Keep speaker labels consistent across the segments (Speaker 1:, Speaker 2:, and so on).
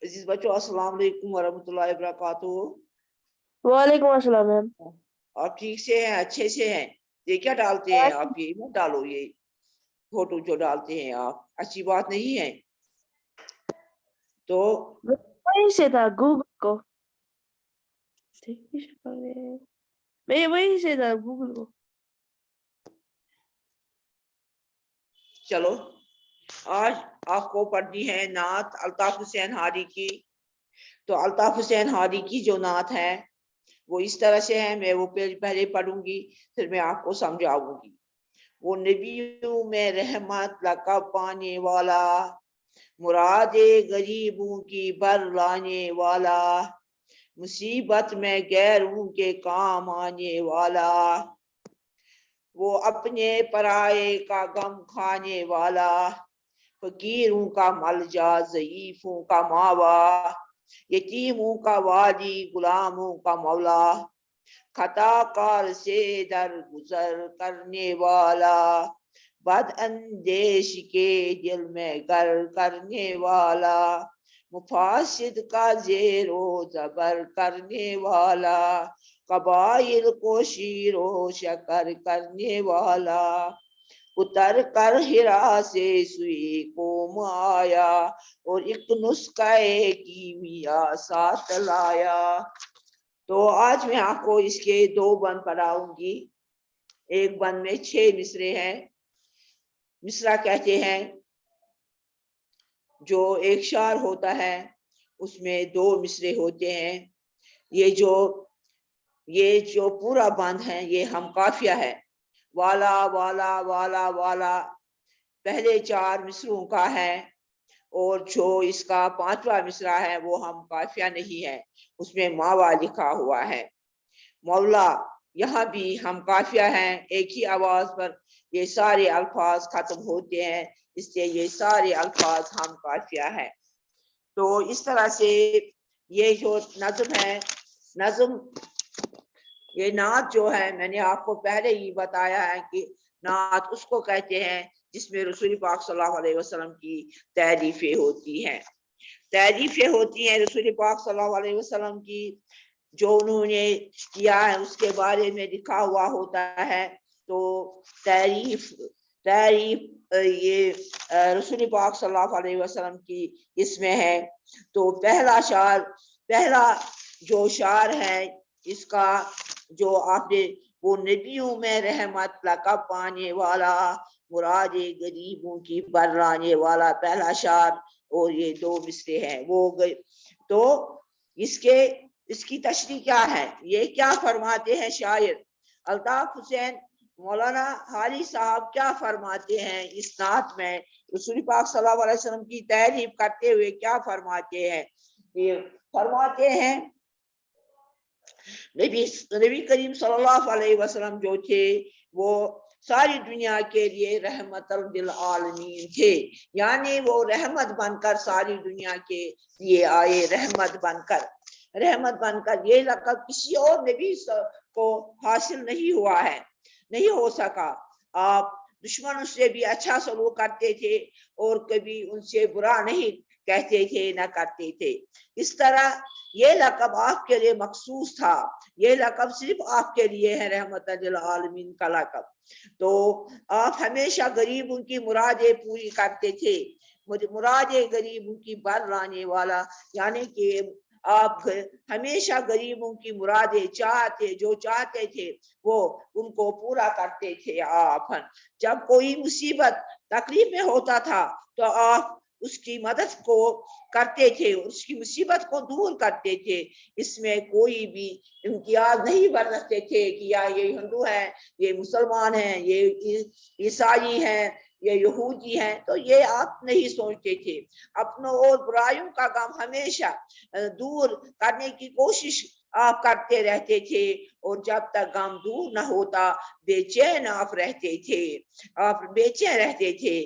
Speaker 1: عزیز بچوں السلام علیکم ورحمۃ اللہ وبرکاتہ.
Speaker 2: وعلیکم السلام میم.
Speaker 1: آپ ٹھیک سے ہیں؟ اچھے سے ہیں؟ یہ کیا ڈالتے ہیں آپ؟ یہ مت ڈالو، یہ فوٹو جو ڈالتے ہیں آپ اچھی بات نہیں ہے. تو
Speaker 2: وہیں سے تھا گوگل کو، میں وہیں سے تھا گوگل کو.
Speaker 1: چلو آج آپ کو پڑھنی ہے نعت الطاف حسین ہادی کی. تو الطاف حسین ہادی کی جو نعت ہے وہ اس طرح سے ہے، میں وہ پہلے پڑھوں گی پھر میں آپ کو سمجھاؤں گی. وہ نبیوں میں رحمت لقب پانے والا، مراد غریبوں کی بر لانے والا، مصیبت میں غیروں کے کام آنے والا، وہ اپنے پرائے کا غم کھانے والا، فقیروں کا ملجا ضعیفوں کا ماوا، یتیموں کا والی غلاموں کا مولا، خطا کار سے درگزر کرنے والا، بد اندیش کے دل میں گر کرنے والا، مفاسد کا زیر و زبر کرنے والا، قبائل کو شیر و شکر کرنے والا، اتر کر ہرا سے سوئی قوم آیا اور ایک نسخہ کیمیا ساتھ لایا. تو آج میں آپ کو اس کے 2 بند پڑھاؤں گی. ایک بند میں 6 مصرے ہیں. مصرع کہتے ہیں جو ایک شعر ہوتا ہے اس میں 2 مصرے ہوتے ہیں. یہ جو پورا بند ہے یہ ہم قافیہ ہے. والا والا والا والا پہلے 4 مصروں کا ہے، اور جو اس کا 5واں مصرع ہے وہ ہم قافیہ نہیں ہے، اس میں ماوا لکھا ہوا ہے. مولا یہاں بھی ہم قافیہ ہیں، ایک ہی آواز پر یہ سارے الفاظ ختم ہوتے ہیں، اس لیے یہ سارے الفاظ ہم قافیہ ہے. تو اس طرح سے یہ جو نظم ہے، نظم یہ نعت جو ہے میں نے آپ کو پہلے ہی بتایا ہے کہ نعت اس کو کہتے ہیں جس میں رسول پاک صلی اللہ علیہ وسلم کی تعریفیں ہوتی ہیں. تعریفیں ہوتی ہیں رسول پاک صلی اللہ علیہ وسلم کی، جو انہوں نے کیا ہے اس کے بارے میں لکھا ہوا ہوتا ہے. تو تعریف یہ رسول پاک صلی اللہ علیہ وسلم کی اس میں ہے. تو پہلا جو شعر ہے اس کا جو آپ نے، وہ نبیوں میں رحمت لقب پانے والا، مراد غریبوں کی برانے والا پہلا شعر، اور یہ 2 مصرے ہیں وہ گئے. تو اس کی تشریح کیا ہے، یہ کیا فرماتے ہیں شاعر الطاف حسین مولانا حالی صاحب کیا فرماتے ہیں اس نعت میں، رسول پاک صلی اللہ علیہ وسلم کی تعریف کرتے ہوئے کیا فرماتے ہیں. یہ فرماتے ہیں نبی کریم صلی اللہ علیہ وسلم جو تھے وہ ساری دنیا کے لیے رحمت للعالمین تھے، یعنی وہ رحمت بن کر ساری دنیا کے لیے آئے. رحمت بن کر یہ لقب کسی اور نبی کو حاصل نہیں ہوا ہے، نہیں ہو سکا. آپ دشمنوں سے بھی اچھا سلوک کرتے تھے اور کبھی ان سے برا نہیں کہتے تھے نہ کرتے تھے. اس طرح یہ لقب آپ کے لیے مخصوص تھا، یہ لقب صرف آپ کے لیے ہے، رحمت للعالمین کا لقب. تو آپ ہمیشہ غریبوں کی مرادیں پوری کرتے تھے. مراد غریبوں کی بر لانے والا، یعنی کہ آپ ہمیشہ غریبوں کی مرادیں جو چاہتے تھے وہ ان کو پورا کرتے تھے. آپ جب کوئی مصیبت تکلیف میں ہوتا تھا تو آپ اس کی مدد کو کرتے تھے، اس کی مصیبت کو دور کرتے تھے. اس میں کوئی بھی امتیاز نہیں برتتے تھے کہ یہ ہندو ہے، یہ مسلمان ہیں، یہ عیسائی ہیں، یہ یہودی ہیں. تو یہ آپ نہیں سوچتے تھے. اپنوں اور برائیوں کا غم ہمیشہ دور کرنے کی کوشش آپ کرتے رہتے تھے، اور جب تک غم دور نہ ہوتا بے چین آپ رہتے تھے، آپ بے چین رہتے تھے.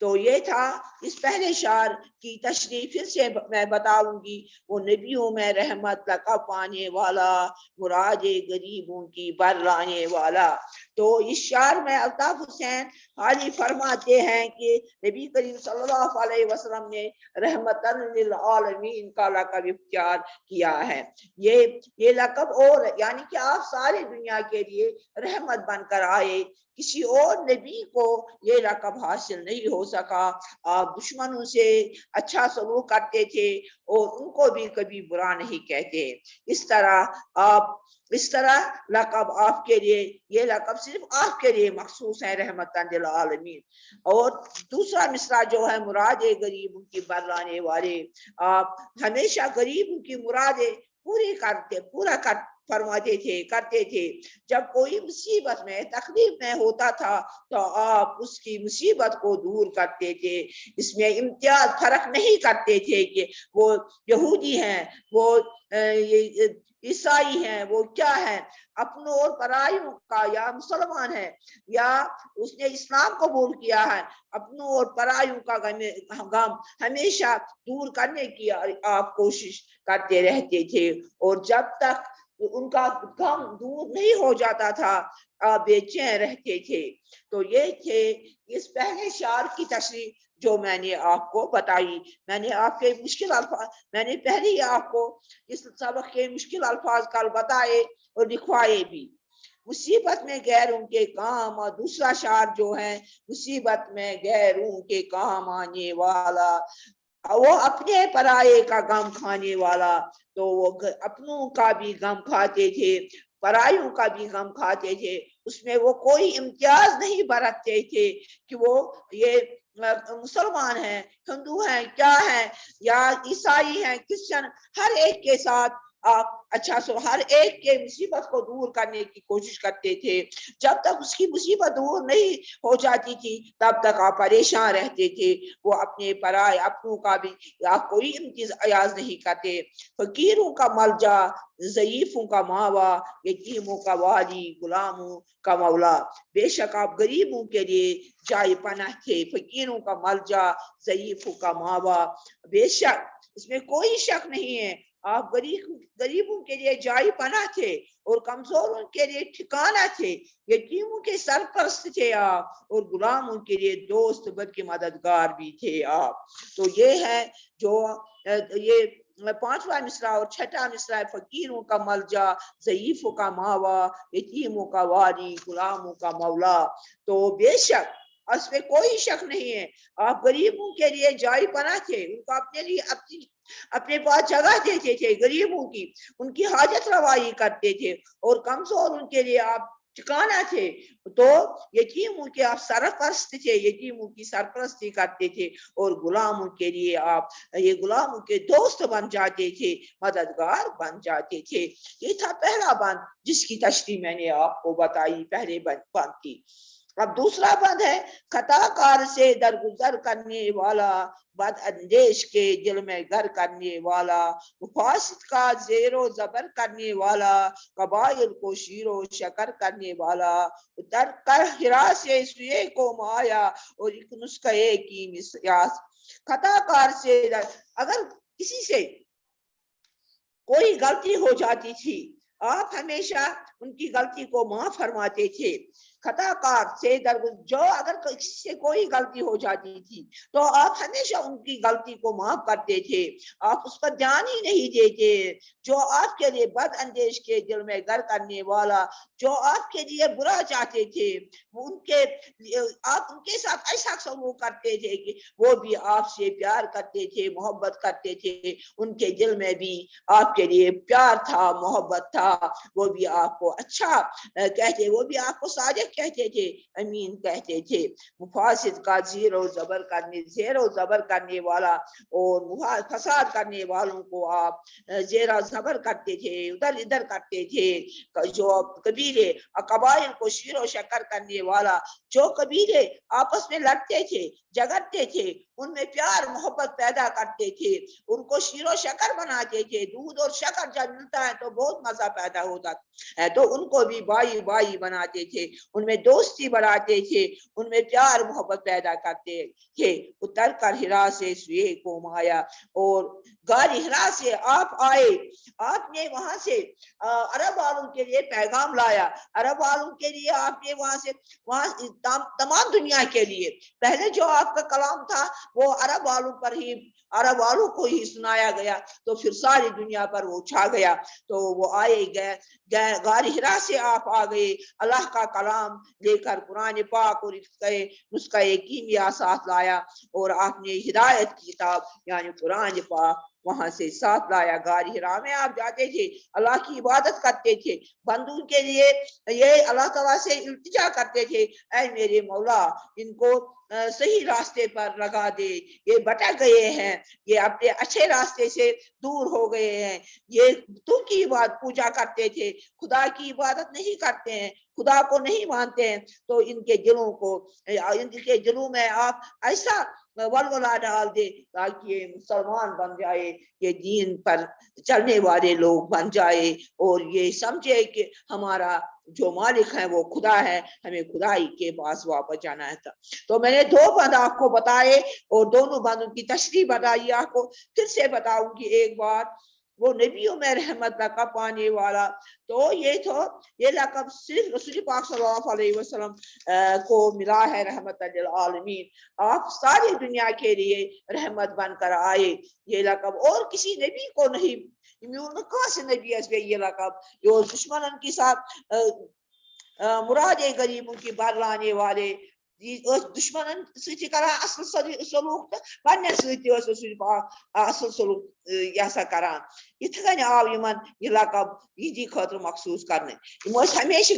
Speaker 1: تو یہ تھا اس پہلے شعر کی تشریح. پھر سے میں بتاؤں گی، وہ نبیوں میں رحمت لقب پانے والا، مراد غریبوں کی بر لانے والا. تو اس شعر میں الطاف حسین حاجی فرماتے ہیں کہ نبی کریم صلی اللہ علیہ وسلم نے رحمت للعالمین کا لقب اختیار کیا ہے. یہ لقب اور یعنی کہ آپ ساری دنیا کے لیے رحمت بن کر آئے. کسی اور نبی کو یہ لقب حاصل نہیں ہو سکا. آپ دشمنوں سے اچھا سلوک کرتے تھے اور ان کو بھی کبھی برا نہیں کہتے. اس طرح لقب آپ کے لیے، یہ لقب صرف آپ کے لیے مخصوص ہے رحمت للعالمین. اور دوسرا مصرع جو ہے مراد غریبوں کی برلانے والے. آپ ہمیشہ غریبوں کی مرادیں پورا فرماتے تھے، کرتے تھے. جب کوئی مصیبت میں تکلیف میں ہوتا تھا تو آپ اس کی مصیبت کو دور کرتے تھے. اس میں امتیاز فرق نہیں کرتے تھے کہ وہ یہودی ہیں، وہ عیسائی ہیں، وہ کیا ہے، اپنوں اور پرائیوں کا، یا مسلمان ہے یا اس نے اسلام قبول کیا ہے، اپنوں اور پرائیوں کا غم ہمیشہ دور کرنے کی آپ کوشش کرتے رہتے تھے. اور جب تک ان کا غم دور نہیں ہو جاتا تھا آپ بے چین رہتے تھے. تو یہ تھے اس پہلے شعر کی تشریح جو میں نے آپ کو بتائی. میں نے آپ کے مشکل الفاظ، میں نے پہلے ہی آپ کو اس سبق کے مشکل الفاظ کل بتائے اور لکھوائے بھی. مصیبت میں غیروں کے کام، اور دوسرا شعر جو ہے مصیبت میں غیروں کے کام آنے والا، وہ اپنے پرائے کا غم کھانے والا. تو وہ اپنوں کا بھی غم کھاتے تھے، پرائیوں کا بھی غم کھاتے تھے. اس میں وہ کوئی امتیاز نہیں برتتے تھے کہ وہ یہ مسلمان ہیں، ہندو ہیں، کیا ہیں، یا عیسائی ہیں، کرسچن. ہر ایک کے ساتھ آپ اچھا سو ہر ایک کے مصیبت کو دور کرنے کی کوشش کرتے تھے. جب تک اس کی مصیبت دور نہیں ہو جاتی تھی تب تک آپ پریشان رہتے تھے. وہ اپنے پرائے اپنوں کا بھی آپ کوئی امتیاز نہیں کرتے. فقیروں کا ملجا، ضعیفوں کا ماوا، یتیموں کا والی، غلاموں کا مولا. بے شک آپ غریبوں کے لیے جائے پناہ تھے، فقیروں کا ملجا، ضعیفوں کا ماوا. بے شک اس میں کوئی شک نہیں ہے، آپ غریبوں کے لیے جائے پناہ تھے اور کمزوروں کے لیے ٹھکانہ تھے. یتیموں کے سرپرست تھے آپ، اور غلاموں کے لیے دوست بلکہ مددگار بھی تھے آپ. تو یہ ہے جو یہ پانچواں مصرع اور چھٹا مصرع ہے. فقیروں کا ملجا، ضعیفوں کا ماوا، یتیموں کا والی، غلاموں کا مولا. تو بے شک اس میں کوئی شک نہیں ہے، آپ غریبوں کے لیے جائے پناہ تھے. ان کو اپنے لیے اپنے پاس جگہ دیتے تھے، غریبوں کی ان کی حاجت روائی کرتے تھے، اور کمزور ان کے لیے آپ ٹھکانہ تھے. تو یتیموں کے آپ سرپرست تھے، یتیموں کی سرپرستی کرتے تھے، اور غلاموں کے لیے آپ یہ غلاموں کے دوست بن جاتے تھے، مددگار بن جاتے تھے. یہ تھا پہلا بند جس کی تشریح میں نے آپ کو بتائی پہلے بند کی. اب دوسرا بند ہے خطا کار سے درگزر کرنے والا، بد اندیش کے دل میں گھر کرنے والا، مفاسد کا زیر و زبر کرنے والا، قبائل کو شیر و شکر کرنے والا، اتر کر ہرا سے سوئے کو مایا، اور ایک نسخے کی مسیاس. خطا کار سے اگر کسی سے کوئی غلطی ہو جاتی تھی آپ ہمیشہ ان کی غلطی کو معاف فرماتے تھے. خطا کار سے جو اگر کسی سے کوئی غلطی ہو جاتی تھی تو آپ ہمیشہ ان کی غلطی کو معاف کرتے تھے، آپ اس پر دھیان ہی نہیں دیتے. جو آپ کے لیے بد اندیش کے دل میں گھر کرنے والا، جو آپ کے لیے برا چاہتے تھے، آپ ان کے ساتھ ایسا سلوک کرتے تھے کہ وہ بھی آپ سے پیار کرتے تھے، محبت کرتے تھے. ان کے دل میں بھی آپ کے لیے پیار تھا، محبت تھا. وہ بھی آپ کو اچھا کہتے، وہ بھی آپ کو صادق کہتے تھے، امین کہتے تھے. مفاسد کا زیر و زبر کرنے والا اور فساد کرنے والوں کو آپ زیر و زبر کرتے تھے، ادھر ادھر کرتے تھے. جو قبیلے قبائل کو شیر و شکر کرنے والا، جو قبیلے آپس میں لڑتے تھے، جگڑتے تھے، ان میں پیار محبت پیدا کرتے تھے، ان کو شیر و شکر بناتے تھے. دودھ اور شکر جب ملتا ہے تو بہت مزہ پیدا ہوتا ہے، تو ان کو بھی بھائی بھائی بناتے تھے، ان میں دوستی بڑھاتے تھے، ان میں پیار محبت پیدا کرتے تھے. اتر کر ہرا سے سوئے قوم آیا، اور غار ہرا سے آپ آئے، آپ نے وہاں سے عرب والوں کے لیے پیغام لایا، عرب والوں کے لیے آپ نے وہاں تمام دنیا کے لیے. پہلے جو آپ کا کلام تھا وہ عرب والوں پر ہی، عرب والوں کو ہی سنایا گیا، تو پھر ساری دنیا پر وہ چھا گیا. تو وہ آئے گئے غار ہرا سے آپ آ گئے، اللہ کا کلام لے کر قرآن پاک اور نسخہ کیمیا ساتھ لایا، اور آپ نے ہدایت کی کتاب یعنی قرآن پاک وہاں سے ساتھ لایا. غار ہرا میں آپ جاتے تھے، اللہ کی عبادت کرتے تھے، بندوں کے لیے یہ اللہ تعالیٰ سے التجا کرتے تھے، اے میرے مولا ان کو صحیح راستے پر لگا دے، یہ بٹک گئے ہیں، یہ اپنے اچھے راستے سے دور ہو گئے ہیں. یہ تو کی بات پوجا کرتے تھے، خدا کی عبادت نہیں کرتے ہیں، خدا کو نہیں مانتے ہیں. تو ان کے دلوں میں آپ ایسا ولولہ ڈال دے تاکہ یہ مسلمان بن جائے، یہ دین پر چلنے والے لوگ بن جائے، اور یہ سمجھے کہ ہمارا جو مالک ہے وہ خدا ہے، ہمیں خدائی کے پاس واپس جانا ہے. تو میں نے 2 بند آپ کو بتائے، اور دونوں بندوں کی تشریح بتائی آپ کو. پھر سے بتاؤں گی ایک بار، وہ نبیوں میں رحمت لقب پانے والا، تو یہ لقب صرف رسول پاک صلی اللہ علیہ وسلم کو ملا ہے، رحمت للعالمین. آپ ساری دنیا کے لیے رحمت بن کر آئے، یہ لقب اور کسی نبی کو نہیں. کہاں سے نبی اس یہ لقب جو دشمنن کے ساتھ مراد غریبوں کی بر لانے والے، دشمنن سی کران اصل سلوک، تو پنہ سی رسول پاک اصل سلوک یہ کران. اتھ کن آو یمن یہ لقب یہدی خاطر مخصوص کرنے. ہمیشہ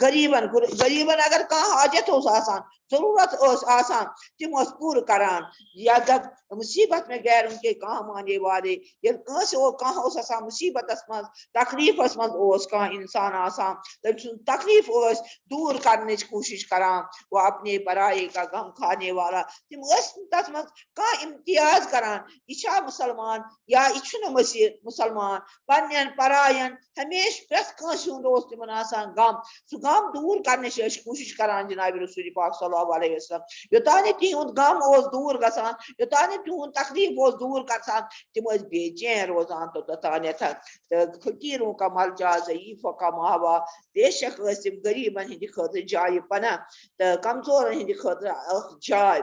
Speaker 1: غریبن اگر کھانا حاجت آسان، ضرورت آسان، تم پور کران. یا جب مصیبت میں غیر ان کے کام آنے والے، کھانا مصیبت من تکلیفس من انسان آسان، تم سن تکلیف دور کرنے کوشش کران، وہ اپنے برائے کا غم کھانے والا. تم تس من امتیاز کران، یہ مسلمان یا یہ مسلمان، پنن پرائن ہمیشہ پریت کنس ہند تمن آسان غم، سہ غم دور کرنے کوشش کران جناب رسول پاک صلی اللہ علیہ وسلم. یوتانہ تہند غم دور گژھان، یوتانہ تہند تکلیف دور گژھان، تم بے چین روزان. تو توتانیتھ فقیروں کا ملجا، ضعیفوں کا ماوا، بے شک تم غریبن ہند خاطر جائے پناہ، تو کمزورن ہند خاطر جائے،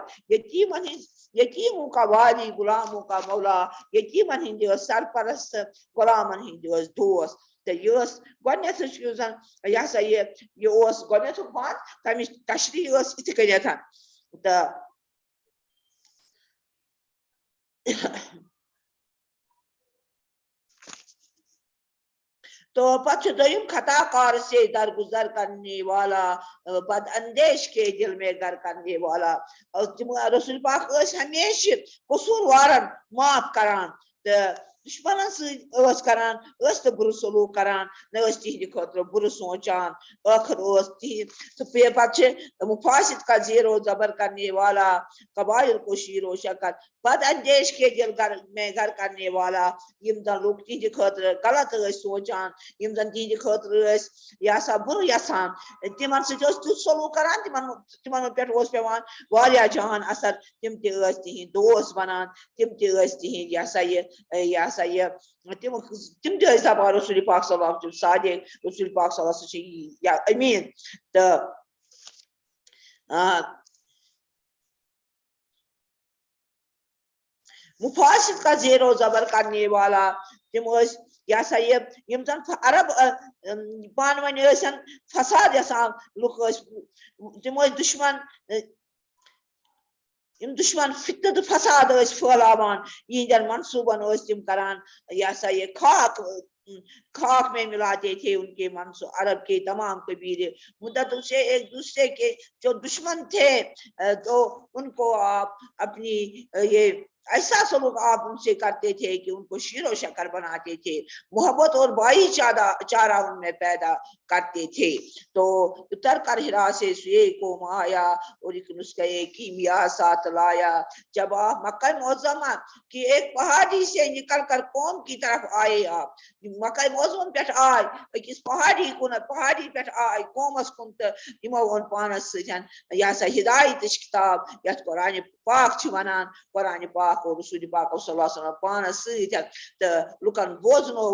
Speaker 1: یتیموں کا والی، غلاموں کا مولا، یتیمن ہند سرپرست، غلامن ہند دوست. تو یہ گۄڈنیتھ زن یہ سا یہ گۄڈنیتھ بات تمچ تشریح اتھ کنیتھ. تو تو پتہ دویم خطا کار سے درگزر کرنے والا، بد اندیش کے دل میں گر کرنے والا. رسول پاک ہمیشہ قصوروارن معاف کران، دشمنن س کران تو بر سلوک کران، نہ تہند خاطر بر سوچان. آخر پہ مفاسد کا زیر و زبر کرنے والا، قبائل کو شیر و شکر، بد اندیش کے دل میں گر کرنے والا، یم زن لوگ تہند خاطر غلط سوچان، یم زن تہند خاطر یہ سا بر یسان، تمن ست سلوک کران، تمن پہ پیوان واریاہ جہان اثر. تم تہند دوست بنان، تم تہند یہ سا یہ تم دپان رسول پاک صلی اللہ علیہ وسلم صادق، رسول پاک صلی اللہ علیہ وسلم یا امین. تو مفاسد کا زیر و زبر کرنے والا، تم یہ سا یہ زن عرب پان ون فساد یسان لوک، تم دشمن، دشمن فتنہ فساد پھیلاوان، یہندین منصوبن تم کران یہ سا یہ خاک میں ملاتے تھے ان کے منصوب. عرب کے تمام قبیلے مدتوں سے ایک دوسرے کے جو دشمن تھے، تو ان کو آپ اپنی یہ ایسا سلوک آپ ان سے کرتے تھے کہ ان کو شیر و شکر بناتے تھے, محبت اور بھائی چارہ ان میں پیدا کرتے تھے. تو اتر کر ہرا سے سوئے قوم آیا اور ایک نسخے کیمیا ساتھ لایا. جب آپ مکہ معظمہ کی ایک پہاڑی سے نکل کر قوم کی طرف آئے, آپ مکہ معظم پہ آئے اکس پہاڑی کن پہاڑی پہ آئے قومس کن تو یمو اون پانس سن یہ سا ہدایت کتاب یت قرآن پاک چھ ونان, قرآن پاک اور رسول پاک صلی اللہ علیہ وسلم پانس ست تو لکن بوزنو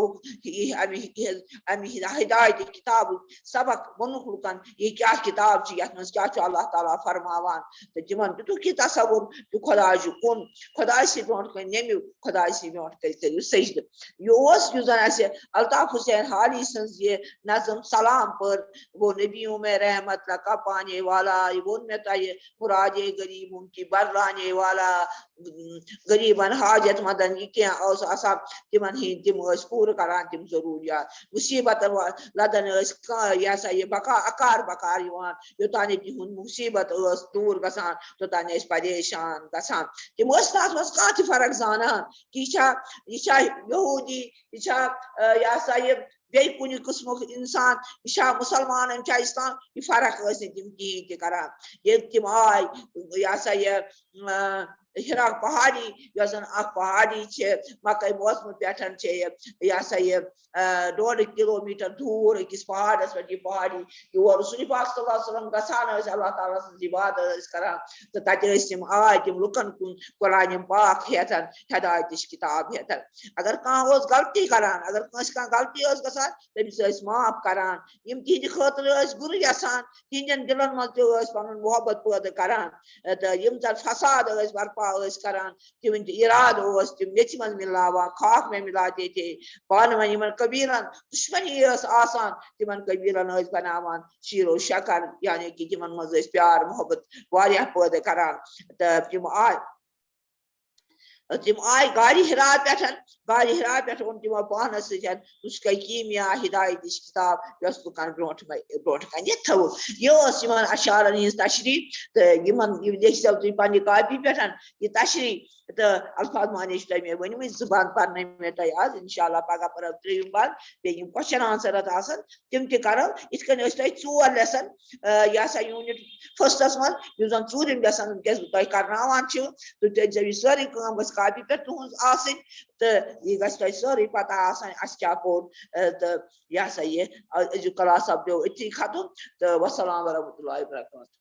Speaker 1: امی ہدایت کتاب سبق ونک لکن یہ کیا کتاب چھ یت مز کیا اللہ تعالیٰ فرماوان. تو تمن دیتک یہ تصور کہ خدا کن خدا سی برونٹ کن نمیو خدا سی برونٹ کرو سجد. یہ زن اس الطاف حسین حالی سنز یہ نظم سلام پر وہ نبیوں میں رحمت کا پانے والا, وہ میں تو یہ مراد غریبوں کی برلانے والا, غریبن حاجت مندن یہ کیا آسان تمن ہند تم پور کران تم ضروریات, مصیبت لدن یہ سا یہ بقا اکار بکار یوتانے تہند مصیبت دور گسان توتانے پریشان گسان. تم تات مز کھانا فرق زانان کہ یہ یہودی یہ سا یہ بی کن قسم انسان یہ مسلمان اسلام یہ فرق تم کہین تہ کران. یہ تم آئی یہ سا یہ ہرا پہاڑی یہ زن اخ پہاڑی مکہ معظم پہ یہ سا یہ 1.5 کلومیٹر دور اکس پہاڑس پہ یہ پہاڑی یور رسول پاک صلی اللہ علیہ وسلم گسان اللہ تعالیٰ سن عبادت کران تو تتہ تم آئے تم لکن کن قرآن پاک ہیتن ہدایت کتاب ہیتن. اگر کھانا غلطی کران اگر کنس غلطی گسان تمس معاف کران, یم تہند خاطر گر یسان تہندین دلن مز تہ پن محبت پید کران تو یم زن فساد برپا کران تہند اراد تم میچ من ملاوان خاک میں ملاتے تھے پان ون یمن قبیلن دشمنی آسان تمن قبیلن بناوان شیر و شکر یعنی کہ تمن مز پیار محبت واریاہ پید کران. تو تم آئی گاری ہرا پہ اون تمو پانس ستن نسخہ کیمیا ہدایت کتاب یس لکن برونٹ کن تھو. یہ اشارن ہز تشریح تو لیکھو تھی پنہ کاپی پہ یہ تشریح تو الفاظ مانے تہ مے ون زبان پہ مے تہ آج انشاءاللہ پگہ پرو تریم بند بیٚیہِ یِم کوسچن آنسر آسان تم تہ کرو. یِتھ کٔنۍ ٲسۍ تۄہہِ 4 لیسن یہ سا یونٹ فسٹس من یُس زن ژوٗرِم لیسن ونکس بہٕ تۄہہِ کرناوان چھُ تہٕ تیٚلہِ چھِ یہِ سٲرٕے کٲم گژھِ کاپی پہ تُہنٛز آسٕنۍ تہٕ یہِ گژھِ تۄہہِ سٲرٕے پتہ آسٕنۍ اَسہِ کیٛاہ پوٚر تہٕ یہ سا یہ أزیُک کلاس سپدیو أتھی ختم تہٕ وسلام ورحمتہ اللہ وبرکاتہ.